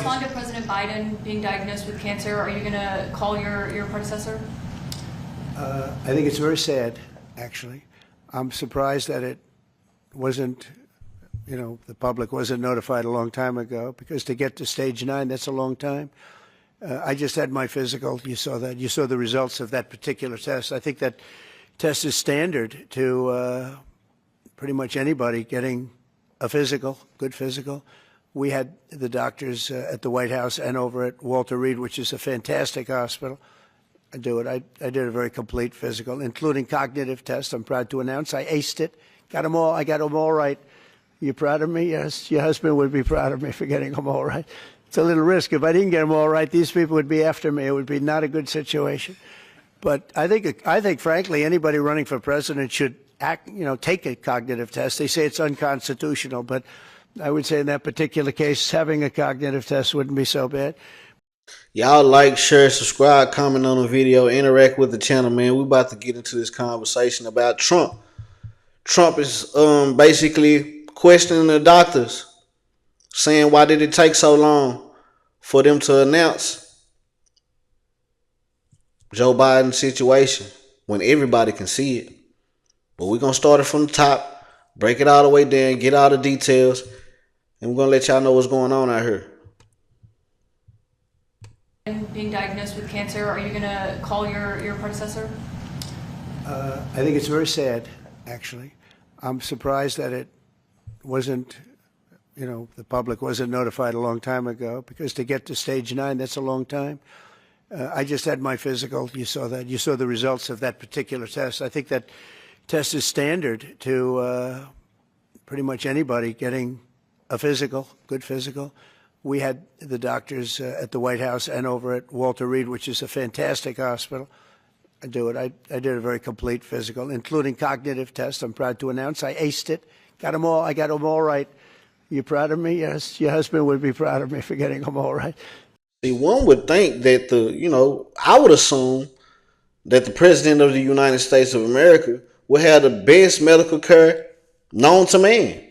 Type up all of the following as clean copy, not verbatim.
respond to President Biden being diagnosed with cancer? Are you going to call your predecessor? I think it's very sad, actually. I'm surprised that it wasn't, the public wasn't notified a long time ago, because to get to stage 9, that's a long time. I just had my physical. You saw that. You saw the results of that particular test. I think that test is standard to pretty much anybody getting a physical, good physical. We had the doctors at the White House and over at Walter Reed, which is a fantastic hospital, do it. I did a very complete physical, including cognitive tests. I'm proud to announce I aced it. Got them all. I got them all right. You proud of me? Yes. Your husband would be proud of me for getting them all right. It's a little risk. If I didn't get them all right, these people would be after me. It would be not a good situation. But I think, frankly, anybody running for president should take a cognitive test. They say it's unconstitutional, but I would say in that particular case, having a cognitive test wouldn't be so bad. Y'all like, share, subscribe, comment on the video, interact with the channel, man. We're about to get into this conversation about Trump. Trump is basically questioning the doctors, saying why did it take so long for them to announce Joe Biden's situation when everybody can see it. But we're going to start it from the top, break it all the way down, get all the details, and we're going to let y'all know what's going on out here. Being diagnosed with cancer, are you going to call your predecessor? I think it's very sad, actually. I'm surprised that it wasn't, the public wasn't notified a long time ago, because to get to stage 9, that's a long time. I just had my physical. You saw that. You saw the results of that particular test. I think that test is standard to pretty much anybody getting a physical, good physical. We had the doctors at the White House and over at Walter Reed, which is a fantastic hospital, do it. I did a very complete physical, including cognitive tests. I'm proud to announce I aced it. Got them all. I got them all right. You proud of me? Yes. Your husband would be proud of me for getting them all right. See, one would think that I would assume that the president of the United States of America would have the best medical care known to man.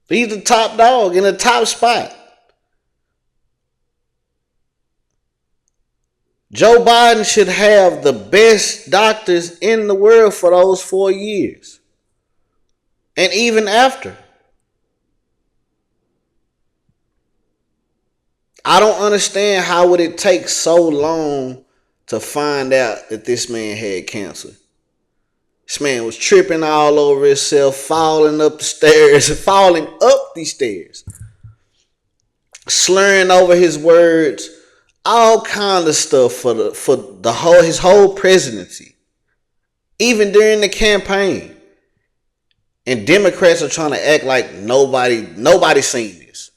He's the top dog in the top spot. Joe Biden should have the best doctors in the world for those 4 years. And even after. I don't understand how would it take so long to find out that this man had cancer. This man was tripping all over himself, falling up the stairs, slurring over his words, all kind of stuff for his whole presidency, even during the campaign. And Democrats are trying to act like nobody seen this.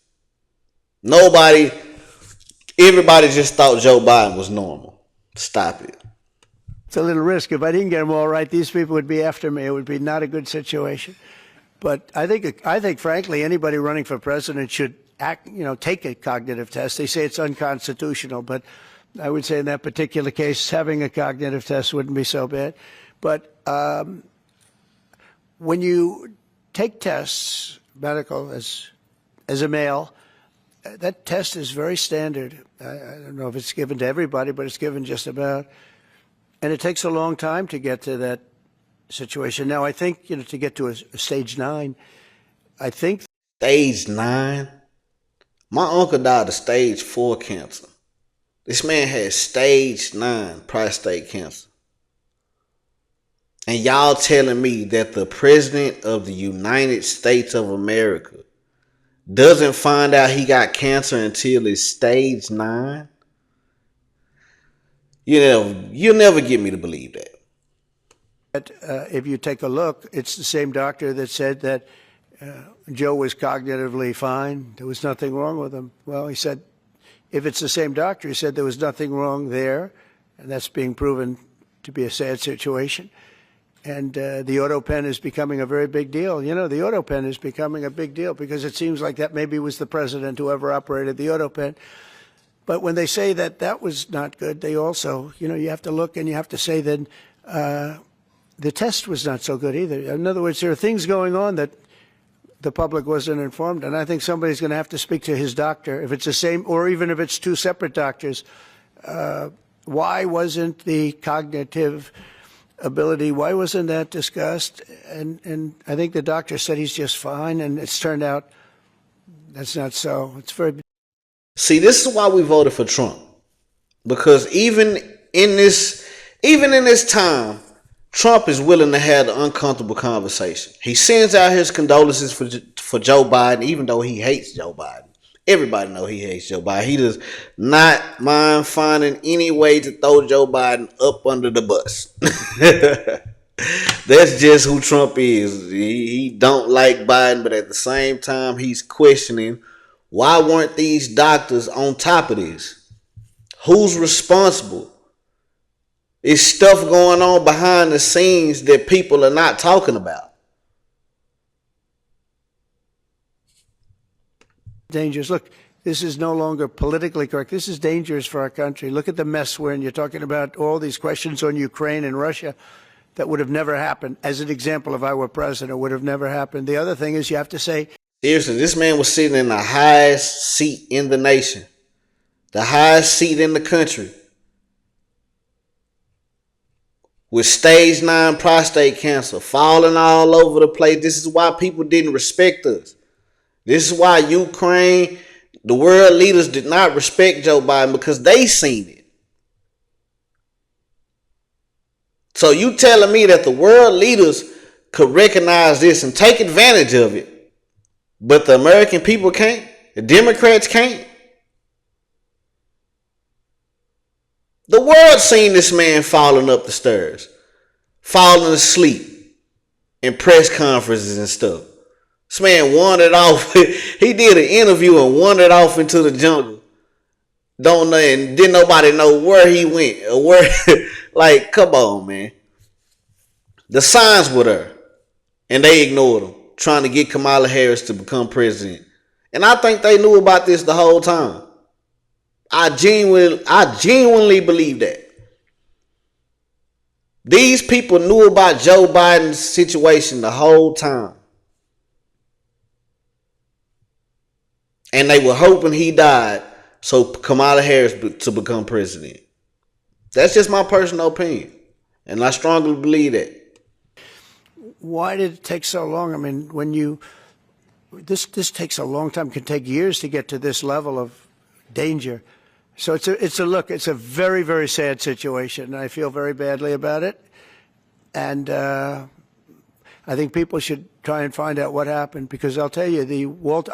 Everybody just thought Joe Biden was normal. Stop it. It's a little risk. If I didn't get them all right, these people would be after me. It would be not a good situation. But I think, frankly, anybody running for president should take a cognitive test. They say it's unconstitutional, but I would say in that particular case, having a cognitive test wouldn't be so bad. But when you take tests, medical, as a male, that test is very standard. I don't know if it's given to everybody, but it's given just about. And it takes a long time to get to that situation. Now, I think, to get to a stage 9, I think. Stage 9? My uncle died of stage 4 cancer. This man had stage 9 prostate cancer. And y'all telling me that the president of the United States of America doesn't find out he got cancer until it's stage 9? You'll never get me to believe that. If you take a look, it's the same doctor that said that Joe was cognitively fine. There was nothing wrong with him. Well, he said, if it's the same doctor, he said there was nothing wrong there, and that's being proven to be a sad situation. And the auto pen is becoming a very big deal. The auto pen is becoming a big deal because it seems like that maybe was the president who ever operated the auto pen. But when they say that was not good, they also, you have to look and you have to say that the test was not so good either. In other words, there are things going on that the public wasn't informed. And I think somebody's going to have to speak to his doctor, if it's the same, or even if it's two separate doctors. Why wasn't the cognitive ability, why wasn't that discussed? And I think the doctor said he's just fine, and it's turned out that's not so. It's very... See, this is why we voted for Trump. Because even in this time, Trump is willing to have the uncomfortable conversation. He sends out his condolences for Joe Biden, even though he hates Joe Biden. Everybody know he hates Joe Biden. He does not mind finding any way to throw Joe Biden up under the bus. That's just who Trump is. He don't like Biden, but at the same time, he's questioning, why weren't these doctors on top of this? Who's responsible? It's stuff going on behind the scenes that people are not talking about. Dangerous. Look, this is no longer politically correct. This is dangerous for our country. Look at the mess we're in. You're talking about all these questions on Ukraine and Russia that would have never happened. As an example, if I were president, would have never happened. The other thing is you have to say... Seriously, this man was sitting in the highest seat in the nation. The highest seat in the country. With stage 9 prostate cancer, falling all over the place. This is why people didn't respect us. This is why Ukraine, the world leaders did not respect Joe Biden, because they seen it. So you telling me that the world leaders could recognize this and take advantage of it, but the American people can't? The Democrats can't? The world seen this man falling up the stairs, falling asleep in press conferences and stuff. This man wandered off. He did an interview and wandered off into the jungle. Don't know, and didn't nobody know where he went or where. Like, come on, man. The signs were there, and they ignored them, trying to get Kamala Harris to become president. And I think they knew about this the whole time. I genuinely believe that. These people knew about Joe Biden's situation the whole time. And they were hoping he died so Kamala Harris to become president. That's just my personal opinion. And I strongly believe that. Why did it take so long? I mean, when you... This takes a long time. It can take years to get to this level of danger. So it's a very, very sad situation. I feel very badly about it. And I think people should try and find out what happened, because I'll tell you,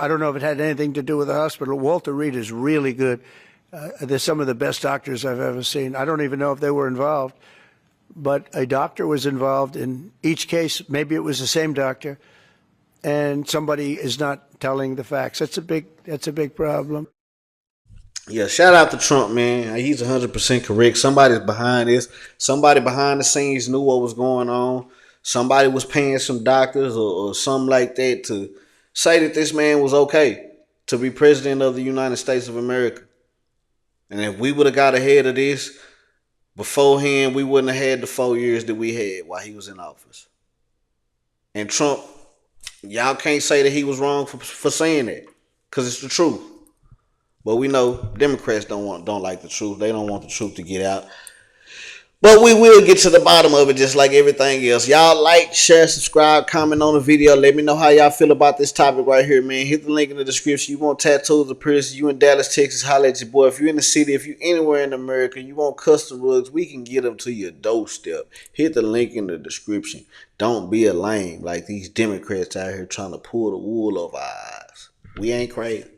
I don't know if it had anything to do with the hospital. Walter Reed is really good. They're some of the best doctors I've ever seen. I don't even know if they were involved, but a doctor was involved in each case. Maybe it was the same doctor, and somebody is not telling the facts. That's a big problem. Yeah, shout out to Trump, man. He's 100% correct. Somebody's behind this. Somebody behind the scenes knew what was going on. Somebody was paying some doctors or something like that to say that this man was okay to be president of the United States of America. And if we would have got ahead of this beforehand, we wouldn't have had the 4 years that we had while he was in office. And Trump, y'all can't say that he was wrong for saying that, because it's the truth. But we know Democrats don't like the truth. They don't want the truth to get out. But we will get to the bottom of it, just like everything else. Y'all like, share, subscribe, comment on the video. Let me know how y'all feel about this topic right here, man. Hit the link in the description. You want tattoos or piercings, you in Dallas, Texas, holla at your boy. If you're in the city, if you're anywhere in America, you want custom rugs, we can get them to your doorstep. Hit the link in the description. Don't be a lame like these Democrats out here trying to pull the wool over our eyes. We ain't crazy.